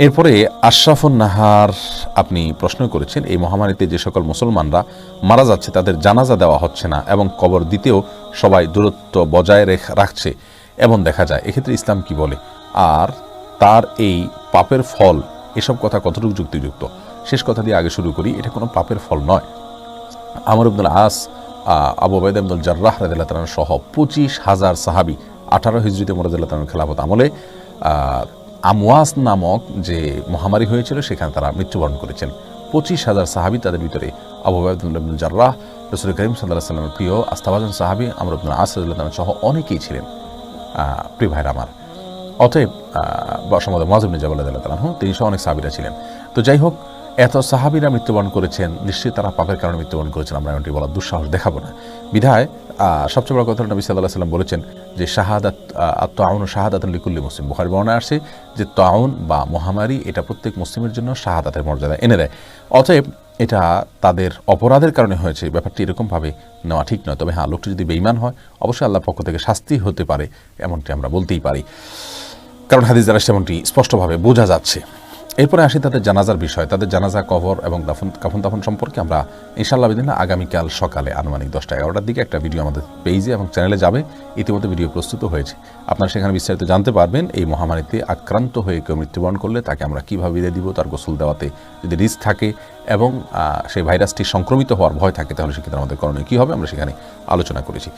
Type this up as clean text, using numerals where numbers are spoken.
এরপরে আশরাফুন নাহার আপনি প্রশ্ন করেছেন, এই মহামারীতে যে সকল মুসলমানরা মারা যাচ্ছে তাদের জানাজা দেওয়া হচ্ছে না এবং কবর দিতেও সবাই দূরত্ব বজায় রাখছে এমন দেখা যায়, এক্ষেত্রে ইসলাম কি বলে, আর তার এই পাপের ফল, এসব কথা কতটুকু যুক্তিযুক্ত। শেষ কথা দিয়ে আগে শুরু করি, এটা কোনো পাপের ফল নয়। আমর ইবনুল আস, আবু উবাইদা ইবনুল জাররাহ রাদিয়াল্লাহু তাআলা সহ 25,000 সাহাবী 18 হিজরিতে ওমর রাদিয়াল্লাহু তাআলার খেলাফত আমলে আমওয়াস নামক যে মহামারী হয়েছিল সেখানে তারা মৃত্যুবরণ করেছেন। 25,000 সাহাবী, তাদের ভিতরে আবু উবাইদা ইবনুল জাররাহ, রাসূল করিম সাল্লাল্লাহু আলাইহি ওয়াসাল্লামের প্রিয় আস্থাভাজন সাহাবী আমর ইবনুল আস রাদিয়াল্লাহু তাআলা সহ অনেকেই ছিলেন। প্রিয় ভাইরা আমার, অতএব সম্ভবত মুআয ইবনে জাবাল রাদিয়াল্লাহু তাআলা তিনি সহ অনেক সাহাবীরা ছিলেন। তো যাই হোক, এত সাহাবীরা মৃত্যুবরণ করেছেন, নিশ্চয়ই তারা পাপের কারণে মৃত্যুবরণ করেছেন, আমরা এমনটি বলার দুঃসাহস দেখাবো না। বিধায় সবচেয়ে বড় কথা নবী সাল্লাল্লাহু আলাইহি ওয়াসাল্লাম বলেছেন যে শাহাদাত আত-তাউন শাহাদাতুন লিকুল্লি মুসলিম। বুখারী বর্ণনায় আসছে যে তাউন বা মহামারী এটা প্রত্যেক মুসলিমের জন্য শাহাদাতের মর্যাদা এনে দেয়। অতএব এটা তাদের অপরাধের কারণে হয়েছে, ব্যাপারটি এরকমভাবে নেওয়া ঠিক নয়। তবে হ্যাঁ, লোকটি যদি বেঈমান হয় অবশ্যই আল্লাহর পক্ষ থেকে শাস্তি হতে পারে, এমনটি আমরা বলতেই পারি, কারণ হাদিস দ্বারা সেমনটি স্পষ্টভাবে বোঝা যাচ্ছে। এরপরে আসি তাদের জানাজার বিষয়। তাদের জানাজা, কবর এবং কাফন দাফন সম্পর্কে আমরা ইনশাআল্লাহ বিদিনা আগামীকাল সকালে আনুমানিক 10টা-11টার দিকে একটা ভিডিও আমাদের পেজে এবং চ্যানেলে যাবে। ইতিমধ্যে ভিডিও প্রস্তুত হয়েছে, আপনারা সেখানে বিস্তারিত জানতে পারবেন। এই মহামারীতে আক্রান্ত হয়ে কেউ মৃত্যুবরণ করলে তাকে আমরা কীভাবে বিদায় দিব, তার গোসল দেওয়াতে যদি রিস্ক থাকে এবং সেই ভাইরাসটি সংক্রমিত হওয়ার ভয় থাকে তাহলে সেক্ষেত্রে আমাদের করণীয় কী হবে আমরা সেখানে আলোচনা করেছি।